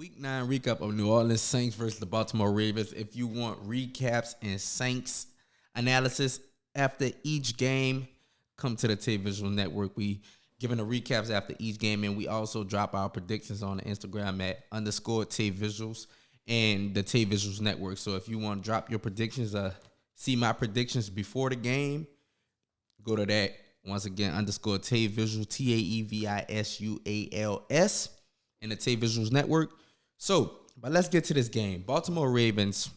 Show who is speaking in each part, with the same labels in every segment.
Speaker 1: Week 9 recap of New Orleans Saints versus the Baltimore Ravens. If you want recaps and Saints analysis after each game, come to the TaeVi Network. We giving the recaps after each game, and we also drop our predictions on the Instagram at _TaeVisuals and the TaeVi Network. So if you want to drop your predictions, see my predictions before the game, go to that. Once again, _TaeVisuals, TaeVisuals, and the TaeVi Network. So, but let's get to this game. Baltimore Ravens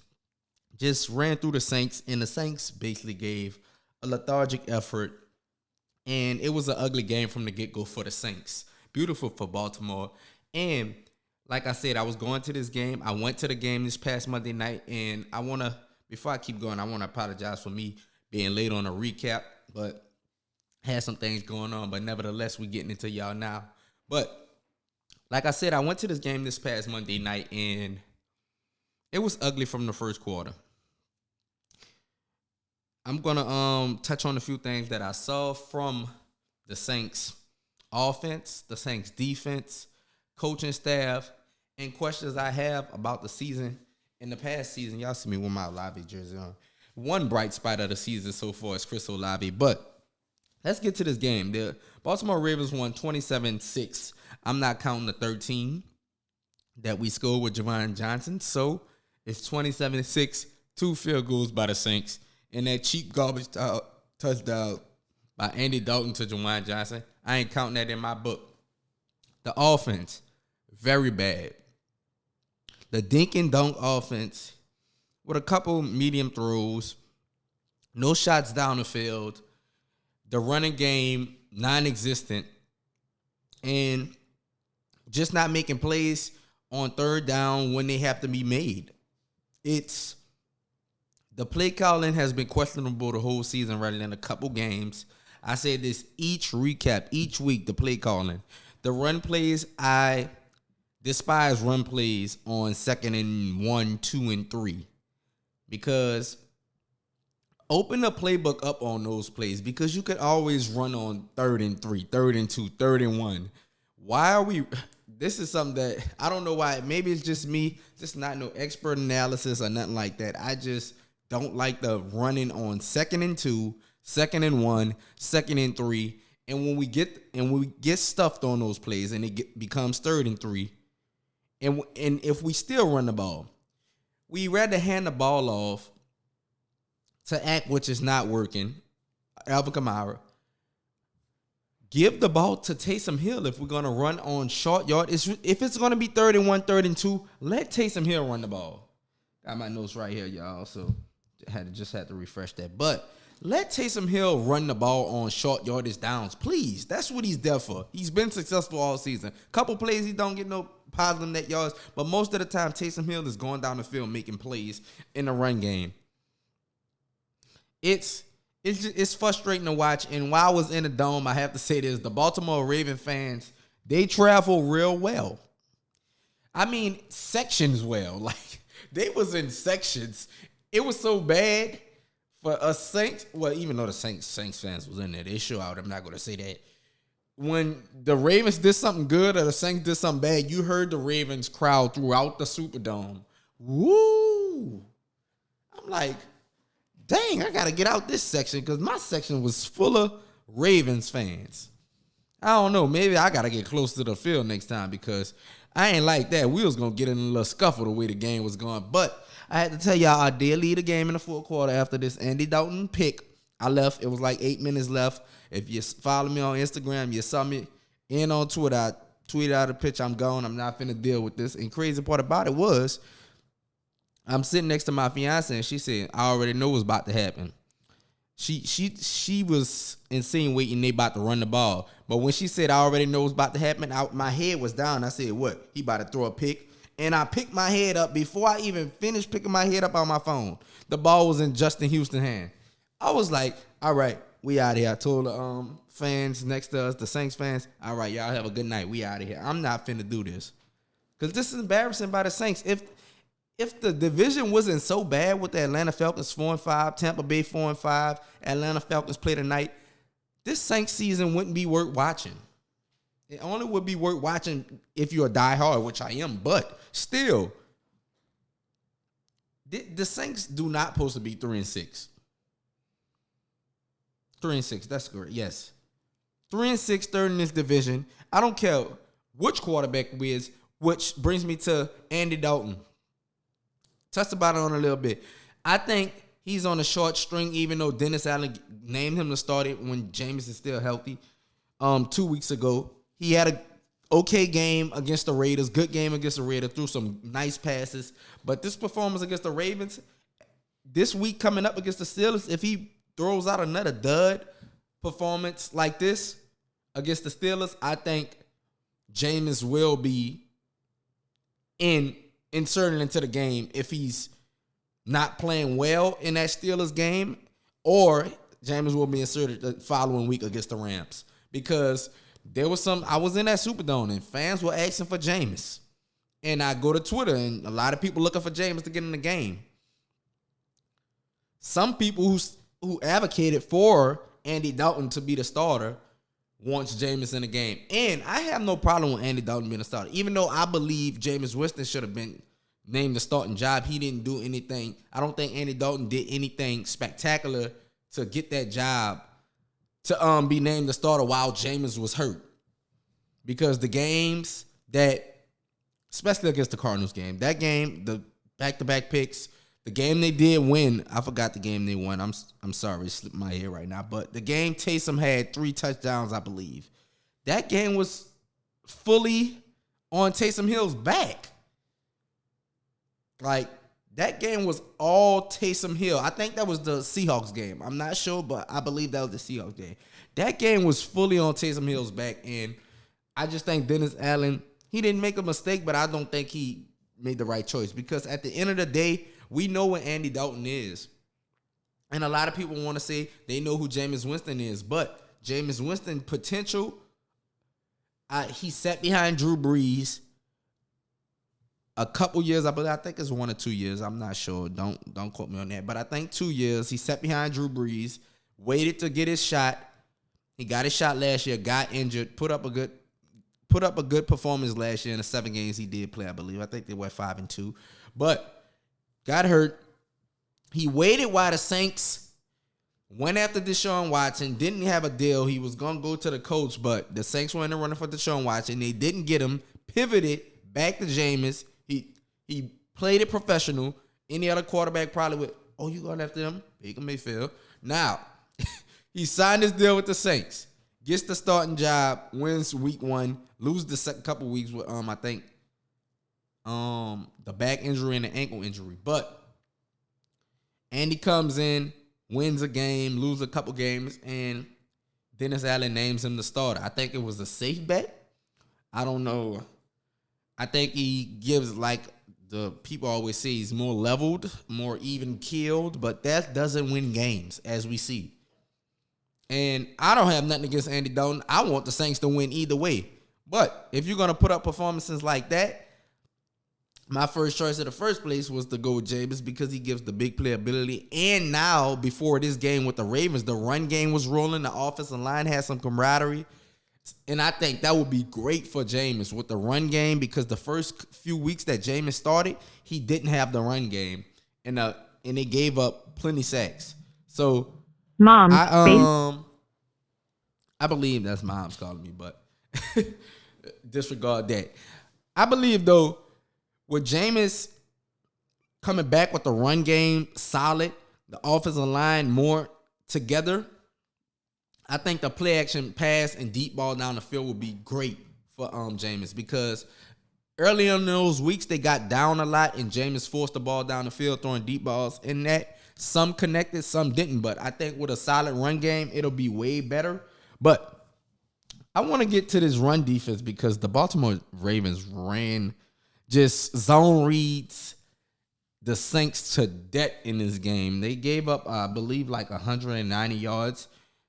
Speaker 1: just ran through the Saints, and the Saints basically gave a lethargic effort, and it was an ugly game from the get-go for the Saints. Beautiful for Baltimore. And like I said, I was going to this game. I went to the game this past Monday night, and before I keep going, I want to apologize for me being late on a recap, but had some things going on, but nevertheless, we're getting into y'all now. But like I said, I went to this game this past Monday night, and it was ugly from the first quarter. I'm going to touch on a few things that I saw from the Saints offense, the Saints defense, coaching staff, and questions I have about the season. In the past season, y'all see me with my Olave jersey on. One bright spot of the season so far is Chris Olave, but let's get to this game. The Baltimore Ravens won 27-6. I'm not counting the 13 that we scored with Juwan Johnson. So it's 27-6, 2 field goals by the Saints, and that cheap garbage touchdown by Andy Dalton to Juwan Johnson. I ain't counting that in my book. The offense, very bad. The dink and dunk offense with a couple medium throws, no shots down the field. The running game, non-existent, and just not making plays on third down when they have to be made. The play calling has been questionable the whole season rather than a couple games. I say this each recap, each week, the play calling. The run plays, I despise run plays on 2nd and 1, 2, and 3 because open the playbook up on those plays because you could always run on 3rd and 3, 3rd and 2, 3rd and 1. Why are we? This is something that I don't know why. Maybe it's just me, just not no expert analysis or nothing like that. I just don't like the running on 2nd and 2, 2nd and 1, 2nd and 3. And when we get stuffed on those plays and it becomes 3rd and 3, and if we still run the ball, we rather hand the ball off to act, which is not working. Alvin Kamara. Give the ball to Taysom Hill if we're going to run on short yard. If it's going to be 3rd and 1, 3rd and 2, let Taysom Hill run the ball. Got my notes right here, y'all, so just had to refresh that. But let Taysom Hill run the ball on short yardage downs, please. That's what he's there for. He's been successful all season. Couple plays, he don't get no positive net yards, but most of the time, Taysom Hill is going down the field making plays in the run game. It's frustrating to watch. And while I was in the dome, I have to say this: the Baltimore Raven fans, they travel real well. I mean, sections well. Like, they was in sections. It was so bad for us Saints. Well, even though the Saints fans was in there, they show out. I'm not going to say that. When the Ravens did something good or the Saints did something bad, you heard the Ravens crowd throughout the Superdome. Woo! I'm like, dang, I got to get out this section because my section was full of Ravens fans. I don't know. Maybe I got to get close to the field next time because I ain't like that. We was going to get in a little scuffle the way the game was going. But I had to tell y'all, I did lead the game in the fourth quarter after this Andy Dalton pick. I left. It was like 8 minutes left. If you follow me on Instagram, you saw me. And on Twitter, I tweeted out a picture. I'm gone. I'm not finna deal with this. And crazy part about it was, I'm sitting next to my fiance, and she said, I already know what's about to happen. She was insinuating they about to run the ball. But when she said, I already know what's about to happen, my head was down. I said, what? He about to throw a pick? And I picked my head up before I even finished picking my head up on my phone. The ball was in Justin Houston's hand. I was like, all right, we out of here. I told the fans next to us, the Saints fans, all right, y'all have a good night. We out of here. I'm not finna do this. Because this is embarrassing by the Saints. If the division wasn't so bad with the Atlanta Falcons 4-5, Tampa Bay 4-5, Atlanta Falcons play tonight, this Saints season wouldn't be worth watching. It only would be worth watching if you're a diehard, which I am. But still, the Saints do not supposed to be 3-6. 3-6. That's correct. Yes, 3-6, third in this division. I don't care which quarterback we is. Which brings me to Andy Dalton. Touched about it on a little bit. I think he's on a short string, even though Dennis Allen named him to start it when Jameis is still healthy. 2 weeks ago, he had a okay game against the Raiders, good game against the Raiders, threw some nice passes. But this performance against the Ravens, this week coming up against the Steelers, if he throws out another dud performance like this against the Steelers, I think Jameis will be inserted into the game if he's not playing well in that Steelers game, or Jameis will be inserted the following week against the Rams. Because there was I was in that Superdome and fans were asking for Jameis. And I go to Twitter and a lot of people looking for Jameis to get in the game. Some people who advocated for Andy Dalton to be the starter wants Jameis in the game. And I have no problem with Andy Dalton being a starter. Even though I believe Jameis Winston should have been named the starting job, he didn't do anything. I don't think Andy Dalton did anything spectacular to get that job to be named the starter while Jameis was hurt. Because the games that, especially against the Cardinals game, that game, the back-to-back picks, the game they did win, I forgot the game they won. I'm sorry, it slipped my head right now. But the game Taysom had 3 touchdowns, I believe. That game was fully on Taysom Hill's back. Like, that game was all Taysom Hill. I think that was the Seahawks game. I'm not sure, but I believe that was the Seahawks game. That game was fully on Taysom Hill's back, and I just think Dennis Allen, he didn't make a mistake, but I don't think he made the right choice. Because at the end of the day, we know what Andy Dalton is. And a lot of people want to say they know who Jameis Winston is. But Jameis Winston potential, he sat behind Drew Brees a couple years. I think it's 1 or 2 years. I'm not sure. Don't quote me on that. But I think 2 years. He sat behind Drew Brees, waited to get his shot. He got his shot last year, got injured, put up a good performance last year in the 7 games he did play, I believe. I think they went 5-2. But got hurt. He waited while the Saints went after Deshaun Watson, didn't have a deal. He was going to go to the coach, but the Saints were in the running for Deshaun Watson. They didn't get him. Pivoted back to Jameis. He played it professional. Any other quarterback probably would, you going after them? Baker Mayfield. Now, he signed his deal with the Saints. Gets the starting job, wins week 1, loses the second couple weeks with, I think, the back injury and the ankle injury. But Andy comes in, wins a game, loses a couple games, and Dennis Allen names him the starter. I think it was a safe bet. I don't know. I think he gives, like the people always say, he's more leveled, more even keeled, but that doesn't win games, as we see. And I don't have nothing against Andy Dalton. I want the Saints to win either way. But if you're going to put up performances like that, my first choice in the first place was to go with Jameis because he gives the big playability. And now, before this game with the Ravens, the run game was rolling. The offensive line had some camaraderie. And I think that would be great for Jameis with the run game because the first few weeks that Jameis started, he didn't have the run game. And they gave up plenty sacks. So, I believe that's mom's calling me, but disregard that. I believe, though, with Jameis coming back with the run game solid, the offensive line more together, I think the play action pass and deep ball down the field would be great for Jameis because early in those weeks they got down a lot and Jameis forced the ball down the field throwing deep balls in that. Some connected, some didn't, but I think with a solid run game, it'll be way better. But I want to get to this run defense because the Baltimore Ravens ran just zone reads the Saints to death in this game. They gave up, I believe, like 190 yards,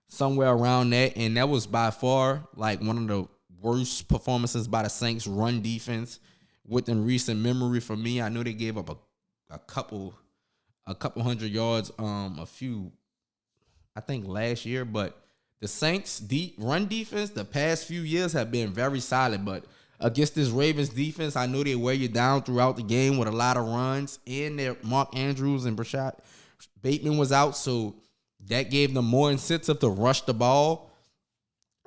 Speaker 1: somewhere around that, and that was by far like one of the worst performances by the Saints run defense within recent memory for me. I know they gave up a couple hundred yards, I think last year, but The Saints' run defense the past few years have been very solid, but against this Ravens defense, I know they wear you down throughout the game with a lot of runs. And their Mark Andrews and Brashad Bateman was out, so that gave them more incentive to rush the ball.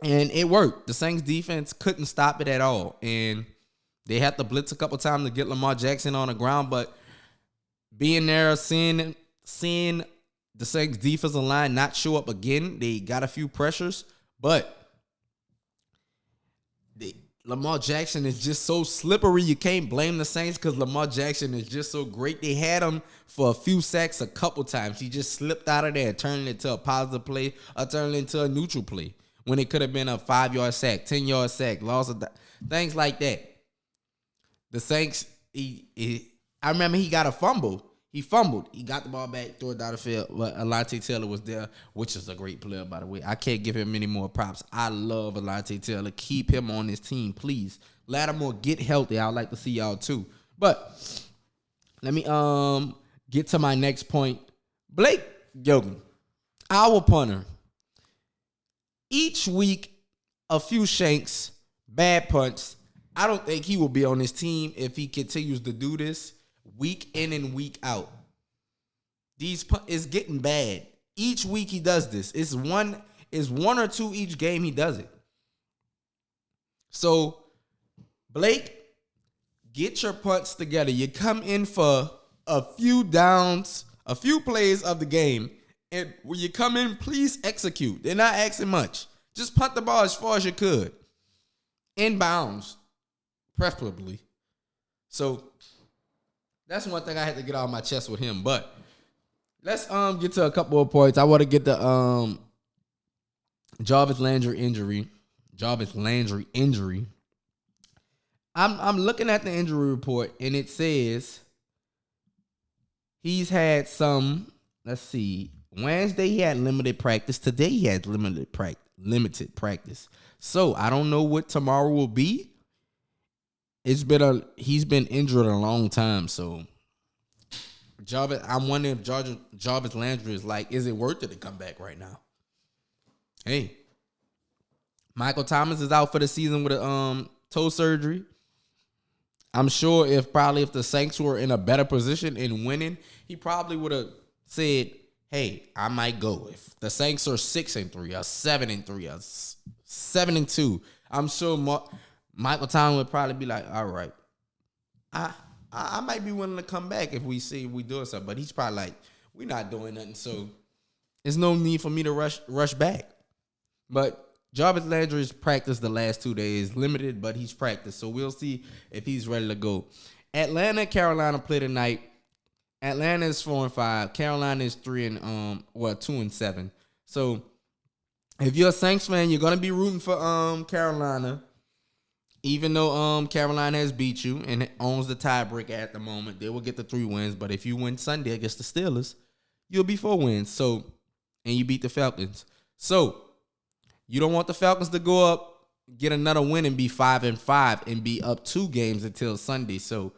Speaker 1: And it worked. The Saints defense couldn't stop it at all. And they had to blitz a couple times to get Lamar Jackson on the ground, but being there, seeing the Saints defensive line not show up again, they got a few pressures, but Lamar Jackson is just so slippery. You can't blame the Saints because Lamar Jackson is just so great. They had him for a few sacks a couple times. He just slipped out of there, turning it into a positive play or turning it into a neutral play when it could have been a 5-yard sack, 10-yard sack, loss of things like that. The Saints, I remember he got a fumble. He fumbled. He got the ball back, threw it down the field. But Alontae Taylor was there, which is a great player, by the way. I can't give him any more props. I love Alontae Taylor. Keep him on this team, please. Lattimore, get healthy. I'd like to see y'all too. But let me get to my next point. Blake Yogan, our punter. Each week, a few shanks, bad punts. I don't think he will be on this team if he continues to do this week in and week out. It's getting bad. Each week he does this. It's one or two each game he does it. So, Blake, get your punts together. You come in for a few downs, a few plays of the game, and when you come in, please execute. They're not asking much. Just punt the ball as far as you could. Inbounds, preferably. So, that's one thing I had to get off my chest with him. But let's get to a couple of points. I want to get the Jarvis Landry injury. I'm looking at the injury report, and it says he's had some, let's see, Wednesday he had limited practice. Today he had limited practice. So I don't know what tomorrow will be. He's been injured a long time, so I'm wondering if Jarvis Landry is like, is it worth it to come back right now? Hey, Michael Thomas is out for the season with a toe surgery. I'm sure if the Saints were in a better position in winning, he probably would have said, hey, I might go. If the Saints are 6-3 or 7-3 or 7-2, I'm sure Michael Thomas would probably be like, all right, I might be willing to come back if we see we doing something. But he's probably like, we're not doing nothing, so there's no need for me to rush back. But Jarvis Landry's practiced the last 2 days, limited, but he's practiced. So we'll see if he's ready to go. Atlanta, Carolina play tonight. Atlanta is 4-5. Carolina is 2-7. So if you're a Saints fan, you're gonna be rooting for Carolina. Even though Carolina has beat you and owns the tiebreaker at the moment, they will get the 3 wins. But if you win Sunday against the Steelers, you'll be 4 wins. So, and you beat the Falcons. So, you don't want the Falcons to go up, get another win, and be 5-5 and be up 2 games until Sunday. So,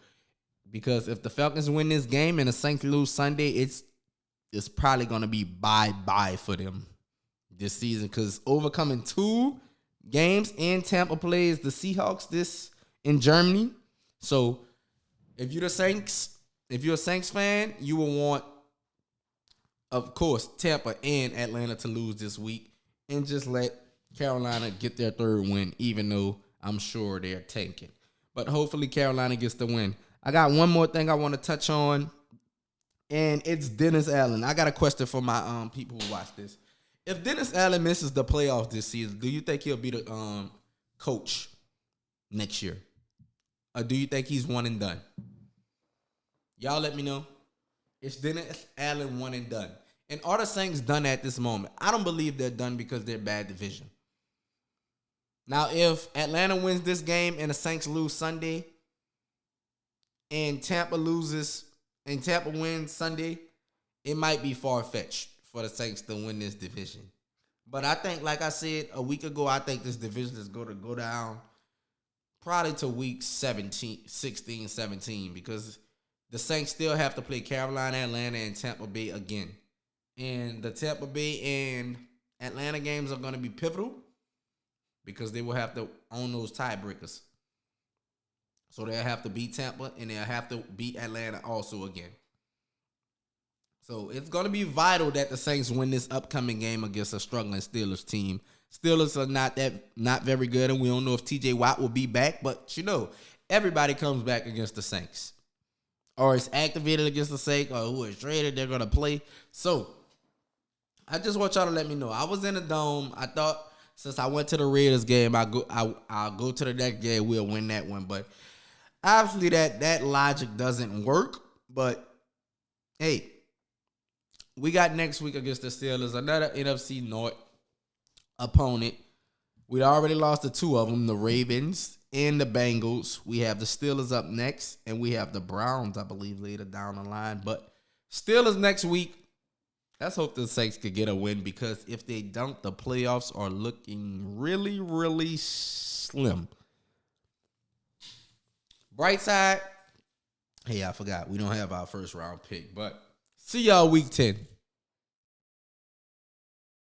Speaker 1: because if the Falcons win this game and the Saints lose Sunday, it's probably going to be bye-bye for them this season. Because overcoming 2 games and Tampa plays the Seahawks this in Germany. So if you're a Saints fan, you will want, of course, Tampa and Atlanta to lose this week and just let Carolina get their 3rd win, even though I'm sure they're tanking. But hopefully Carolina gets the win. I got one more thing I want to touch on, and it's Dennis Allen. I got a question for my people who watch this. If Dennis Allen misses the playoffs this season, do you think he'll be the coach next year? Or do you think he's one and done? Y'all let me know. Is Dennis Allen one and done? And are the Saints done at this moment? I don't believe they're done because they're bad division. Now, if Atlanta wins this game and the Saints lose Sunday and Tampa wins Sunday, it might be far-fetched for the Saints to win this division. But I think, like I said a week ago, I think this division is going to go down probably to week 16, 17, because the Saints still have to play Carolina, Atlanta, and Tampa Bay again. And the Tampa Bay and Atlanta games are going to be pivotal because they will have to own those tiebreakers. So they'll have to beat Tampa and they'll have to beat Atlanta also again. So it's going to be vital that the Saints win this upcoming game against a struggling Steelers team. Steelers are not very good, and we don't know if TJ Watt will be back, but everybody comes back against the Saints. Or it's activated against the Saints, or who is traded, they're going to play. So I just want y'all to let me know. I was in the dome. I thought since I went to the Raiders game, I'll go to the next game, we'll win that one. But obviously that logic doesn't work. But hey, we got next week against the Steelers, another NFC North opponent. We already lost the two of them, the Ravens and the Bengals. We have the Steelers up next, and we have the Browns, I believe, later down the line. But Steelers next week. Let's hope the Saints could get a win, because if they don't, the playoffs are looking really, really slim. Bright side, hey, I forgot. We don't have our first round pick, but see y'all week 10.